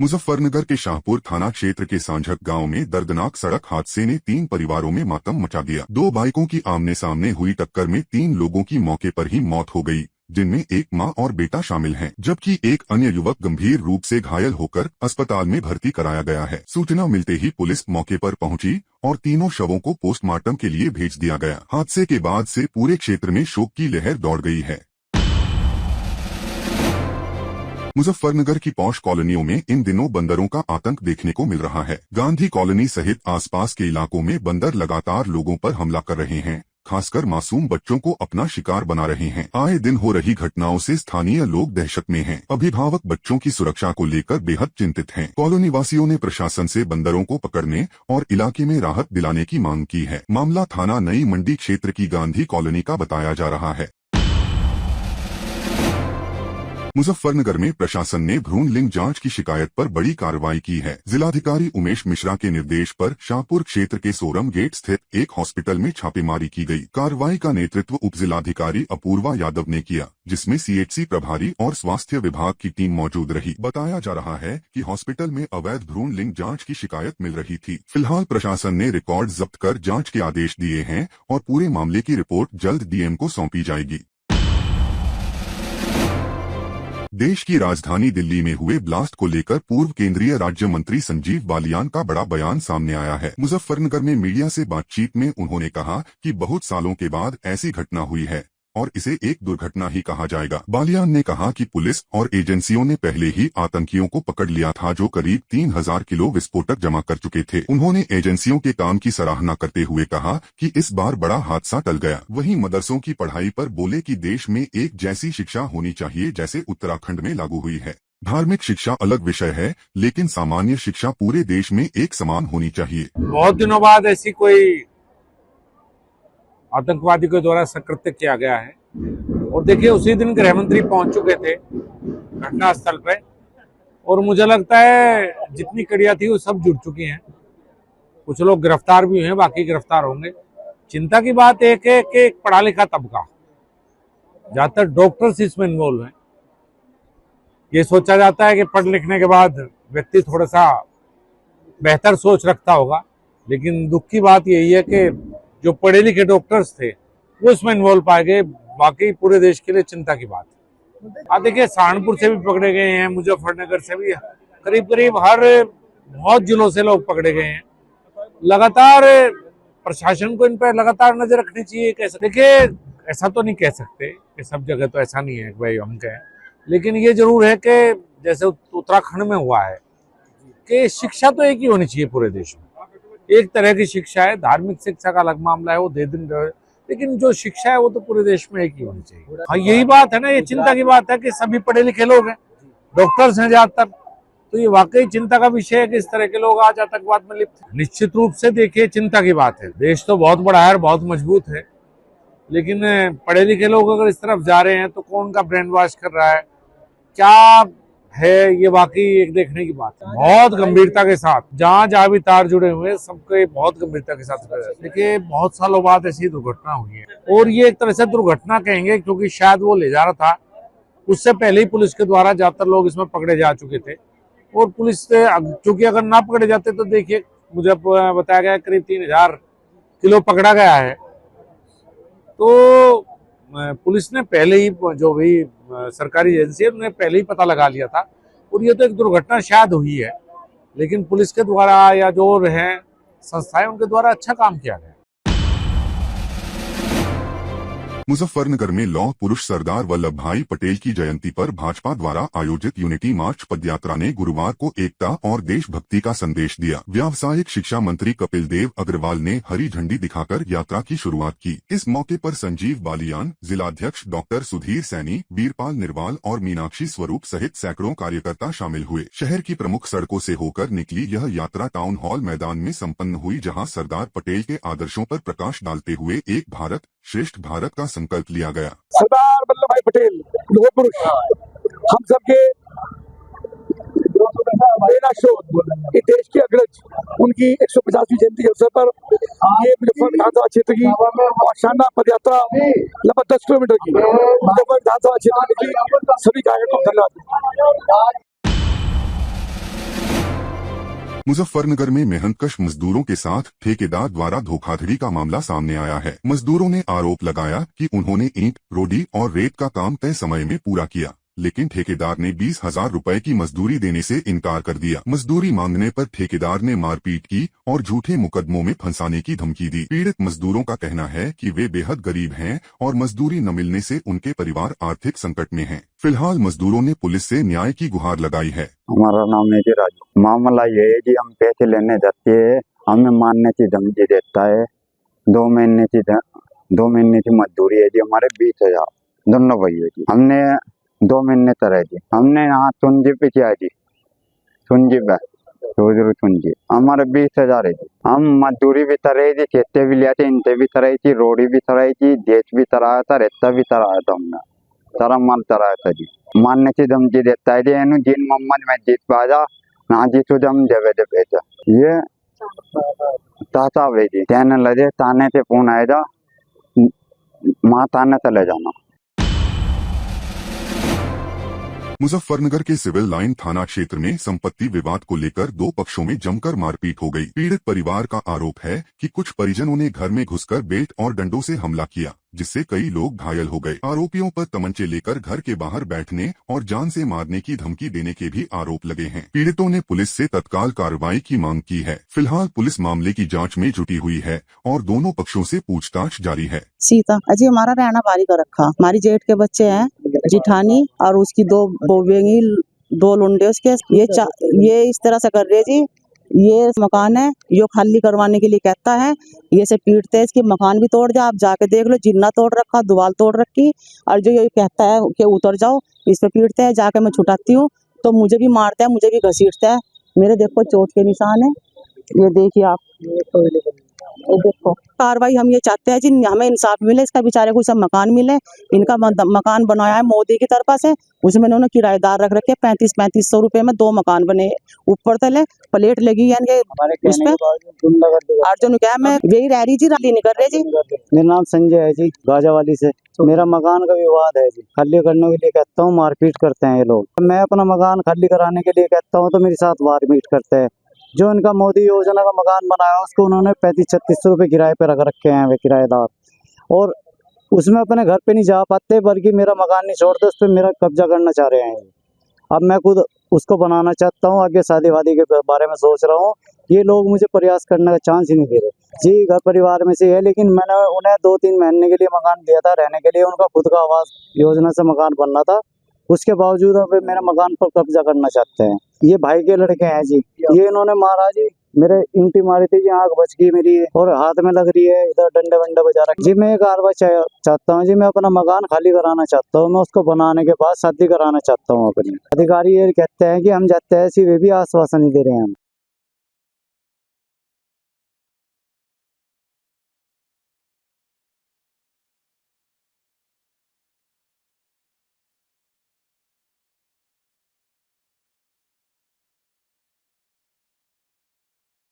मुजफ्फरनगर के शाहपुर थाना क्षेत्र के सांझक गांव में दर्दनाक सड़क हादसे ने 3 परिवारों में मातम मचा दिया। 2 बाइकों की आमने सामने हुई टक्कर में 3 लोगों की मौके पर ही मौत हो गई, जिनमें एक मां और बेटा शामिल हैं, जबकि एक अन्य युवक गंभीर रूप से घायल होकर अस्पताल में भर्ती कराया गया है। सूचना मिलते ही पुलिस मौके पर पहुंची और तीनों शवों को पोस्टमार्टम के लिए भेज दिया गया। हादसे के बाद से पूरे क्षेत्र में शोक की लहर दौड़ गई है। मुजफ्फरनगर की पौष कॉलोनियों में इन दिनों बंदरों का आतंक देखने को मिल रहा है। गांधी कॉलोनी सहित आसपास के इलाकों में बंदर लगातार लोगों पर हमला कर रहे हैं, खासकर मासूम बच्चों को अपना शिकार बना रहे हैं। आए दिन हो रही घटनाओं से स्थानीय लोग दहशत में हैं। अभिभावक बच्चों की सुरक्षा को लेकर बेहद चिंतित हैं। कॉलोनी वासियों ने प्रशासन से बंदरों को पकड़ने और इलाके में राहत दिलाने की मांग की है। मामला थाना नई मंडी क्षेत्र की गांधी कॉलोनी का बताया जा रहा है। मुजफ्फरनगर में प्रशासन ने भ्रूण लिंग जांच की शिकायत पर बड़ी कार्रवाई की है। जिलाधिकारी उमेश मिश्रा के निर्देश पर शाहपुर क्षेत्र के सोरम गेट स्थित एक हॉस्पिटल में छापेमारी की गई। कार्रवाई का नेतृत्व उप जिलाधिकारी अपूर्वा यादव ने किया, जिसमें सीएचसी प्रभारी और स्वास्थ्य विभाग की टीम मौजूद रही। बताया जा रहा है कि हॉस्पिटल में अवैध भ्रूण लिंग जांच की शिकायत मिल रही थी। फिलहाल प्रशासन ने रिकॉर्ड जब्त कर जांच के आदेश दिए हैं और पूरे मामले की रिपोर्ट जल्द डीएम को सौंपी जाएगी। देश की राजधानी दिल्ली में हुए ब्लास्ट को लेकर पूर्व केंद्रीय राज्य मंत्री संजीव बालियान का बड़ा बयान सामने आया है। मुजफ्फरनगर में मीडिया से बातचीत में उन्होंने कहा कि बहुत सालों के बाद ऐसी घटना हुई है और इसे एक दुर्घटना ही कहा जाएगा। बालियान ने कहा कि पुलिस और एजेंसियों ने पहले ही आतंकियों को पकड़ लिया था, जो करीब 3000 किलो विस्फोटक जमा कर चुके थे। उन्होंने एजेंसियों के काम की सराहना करते हुए कहा कि इस बार बड़ा हादसा टल गया। वहीं मदरसों की पढ़ाई पर बोले कि देश में एक जैसी शिक्षा होनी चाहिए जैसे उत्तराखंड में लागू हुई है। धार्मिक शिक्षा अलग विषय है, लेकिन सामान्य शिक्षा पूरे देश में एक समान होनी चाहिए। बहुत दिनों बाद ऐसी कोई आतंकवादी के द्वारा सकृत्य किया गया है और देखिए उसी दिन गृह मंत्री पहुंच चुके थे घटनास्थल पे और मुझे लगता है जितनी कड़ियां थी वो सब जुड़ चुकी हैं। कुछ लोग गिरफ्तार भी हैं, बाकी गिरफ्तार होंगे। चिंता की बात एक है कि पढ़ा लिखा तबका, ज्यादातर डॉक्टर्स इसमें इन्वॉल्व हैं। ये सोचा जाता है कि पढ़ लिखने के बाद व्यक्ति थोड़ा सा बेहतर सोच रखता होगा, लेकिन दुख की बात यही है कि जो पढ़े लिखे डॉक्टर्स थे वो इसमें इन्वॉल्व पाए गए। बाकी पूरे देश के लिए चिंता की बात है। आप देखिए सहारनपुर से भी पकड़े गए हैं, मुजफ्फरनगर से भी, करीब करीब हर बहुत जिलों से लोग पकड़े गए हैं। लगातार प्रशासन को इन पर लगातार नजर रखनी चाहिए। कैसे देखिए ऐसा तो नहीं कह सकते कि सब जगह तो ऐसा नहीं है कि भाई हम कहें, लेकिन ये जरूर है कि जैसे उत्तराखंड में हुआ है कि शिक्षा तो एक ही होनी चाहिए पूरे देश में। एक तरह की शिक्षा है, धार्मिक शिक्षा का अलग मामला है, वो दे दिन, लेकिन जो शिक्षा है वो तो पूरे देश में एक ही होनी चाहिए। हाँ यही बात है ना, ये चिंता की बात है कि सभी पढ़े लिखे लोग हैं, डॉक्टर्स हैं ज्यादातर, तो ये वाकई चिंता का विषय है कि इस तरह के लोग आज आतंकवाद में लिप्त हैं। निश्चित रूप से देखिए चिंता की बात है। देश तो बहुत बड़ा है, बहुत मजबूत है, लेकिन पढ़े लिखे लोग अगर इस तरफ जा रहे हैं तो कौन का ब्रेन वॉश कर रहा है, क्या है, ये वाकई एक देखने की बात है। बहुत गंभीरता के साथ जहाँ भी तार जुड़े हुए सबके बहुत गंभीरता के साथ देखिए बहुत सालों बाद ऐसी दुर्घटना हुई है और ये एक तरह से दुर्घटना कहेंगे क्योंकि शायद वो ले जा रहा था, उससे पहले ही पुलिस के द्वारा ज्यादातर लोग इसमें पकड़े जा चुके थे और पुलिस से चूंकि अगर ना पकड़े जाते तो देखिए मुझे बताया गया करीब 3000 किलो पकड़ा गया है। तो पुलिस ने पहले ही, जो भी सरकारी एजेंसी है उन्होंने पहले ही पता लगा लिया था और ये तो एक दुर्घटना शायद हुई है, लेकिन पुलिस के द्वारा या जो है संस्थाएं उनके द्वारा अच्छा काम किया गया। मुजफ्फरनगर में लौह पुरुष सरदार वल्लभ भाई पटेल की जयंती पर भाजपा द्वारा आयोजित यूनिटी मार्च पदयात्रा ने गुरुवार को एकता और देशभक्ति का संदेश दिया। व्यावसायिक शिक्षा मंत्री कपिल देव अग्रवाल ने हरी झंडी दिखाकर यात्रा की शुरुआत की। इस मौके पर संजीव बालियान, जिलाध्यक्ष डॉक्टर सुधीर सैनी, वीरपाल निरवाल और मीनाक्षी स्वरूप सहित सैकड़ों कार्यकर्ता शामिल हुए। शहर की प्रमुख सड़कों से होकर निकली यह यात्रा टाउन हॉल मैदान में संपन्न हुई, जहाँ सरदार पटेल के आदर्शों पर प्रकाश डालते हुए एक भारत श्रेष्ठ भारत का संकल्प लिया गया। सरदार वल्लभ भाई पटेल लोह पुरुष, हम सबके इस देश के अग्रज, उनकी 150वीं जयंती के अवसर पर ये मुजफ्फर विधानसभा क्षेत्र की शानदार पदयात्रा लगभग 10 किलोमीटर की मुजफ्फर विधानसभा क्षेत्र में निकली। सभी कार्यकर्ताओं को धन्यवाद। मुजफ्फरनगर में मेहनतकश मजदूरों के साथ ठेकेदार द्वारा धोखाधड़ी का मामला सामने आया है। मजदूरों ने आरोप लगाया कि उन्होंने ईंट, रोडी और रेत का काम तय समय में पूरा किया, लेकिन ठेकेदार ने 20,000 रुपए की मजदूरी देने से इनकार कर दिया। मजदूरी मांगने पर ठेकेदार ने मारपीट की और झूठे मुकदमों में फंसाने की धमकी दी। पीड़ित मजदूरों का कहना है कि वे बेहद गरीब हैं और मजदूरी न मिलने से उनके परिवार आर्थिक संकट में हैं। फिलहाल मजदूरों ने पुलिस से न्याय की गुहार लगाई है। हमारा नाम है जी राजू। मामला ये है जी, हम पैसे लेने जाते हैं, हमें मारने की धमकी देता है। 2 महीने की मजदूरी है जी हमारे 20,000 दोनों भाई है जी। हमने 2 महीने तरह जी हमने यहाँ सुनजी पे किया जी, सुनजी पे सुनजी हमारे 20,000 है जी। हम मजदूरी भी तरह जी, खेते भी लिया थे, इंटे भी तरह थी, रोडी भी तरह थी, देश भी तराया था, रेता भी तराया था, हमने सारा माल तराया था जी। मारने की धमकी देता है जी, एनु जिन मोहम्मद में जीत पाजा ना जीतू जम देवे दे भेजा। ये ताता वे जी कहने लगे ताने से फोन आएगा, माँ ताने से ले जाना। मुजफ्फरनगर के सिविल लाइन थाना क्षेत्र में संपत्ति विवाद को लेकर 2 पक्षों में जमकर मारपीट हो गई। पीड़ित परिवार का आरोप है कि कुछ परिजनों ने घर में घुसकर बेल्ट और डंडों से हमला किया, जिससे कई लोग घायल हो गए। आरोपियों पर तमंचे लेकर घर के बाहर बैठने और जान से मारने की धमकी देने के भी आरोप लगे हैं। पीड़ितों ने पुलिस से तत्काल कार्रवाई की मांग की है। फिलहाल पुलिस मामले की जाँच में जुटी हुई है और दोनों पक्षों से पूछताछ जारी है। सीता अजी हमारा रहना बारी का रखा, हमारी जेठ के बच्चे हैं, जिठानी और उसकी 2 बोबेंगी, 2 लुंडे उसके। ये इस तरह से कर रहे जी, ये मकान है, यो खाली करवाने के लिए कहता है, ये से पीटते हैं, इसकी मकान भी तोड़ दे, आप जाके देख लो, जिन्ना तोड़ रखा, दीवार तोड़ रखी, और जो ये कहता है कि उतर जाओ, इस पे पीटते हैं। जाके मैं छुटाती हूँ तो मुझे भी मारता है, मुझे भी घसीटता है। मेरे देखो चोट के निशान है, ये देखिए आप, ये देखो। कार्रवाई हम ये चाहते हैं जी, हमें इंसाफ मिले, इसका बेचारे को सब मकान मिले। इनका मकान बनाया है मोदी की तरफ से, उसमें उन्होंने किराएदार रख रखे 3500 रुपए में 2 मकान बने, ऊपर तले प्लेट लगी है उसपे। अर्जुन क्या मैं यही रह रही जी, रैली नहीं कर रहे जी। मेरा नाम संजय है जी, गाजावाली से। मेरा मकान का विवाद है जी, खाली करने के लिए कहता हूँ, मारपीट करते हैं ये लोग। मैं अपना मकान खाली कराने के लिए कहता हूँ तो मेरे साथ मारपीट करते हैं। जो इनका मोदी योजना का मकान बनाया उसको उन्होंने 3500-3600 रुपये किराए पे रख रखे हैं वे किराएदार, और उसमें अपने घर पे नहीं जा पाते, बल्कि मेरा मकान नहीं छोड़ते, उस पर मेरा कब्जा करना चाह रहे हैं। अब मैं खुद उसको बनाना चाहता हूँ, आगे शादी वादी के बारे में सोच रहा हूँ। ये लोग मुझे प्रयास करने का चांस ही नहीं दे रहे जी। घर परिवार में से है, लेकिन मैंने उन्हें 2-3 महीने के लिए मकान दिया था रहने के लिए, उनका खुद का आवास योजना से मकान बनना था, उसके बावजूद वे मेरे मकान पर कब्जा करना चाहते हैं। ये भाई के लड़के हैं जी, ये इन्होंने मारा जी, मेरे ईंटी मारी थी जी, आंख बच गई मेरी और हाथ में लग रही है, इधर डंडे वंडे बजा रखे जी। मैं एक कार्रवाई चाहता हूँ जी, मैं अपना मकान खाली कराना चाहता हूँ, मैं उसको बनाने के बाद शादी कराना चाहता हूँ अपनी। अधिकारी ये कहते हैं कि हम जाते हैं ऐसी, वे भी आश्वासन नहीं दे रहे हैं।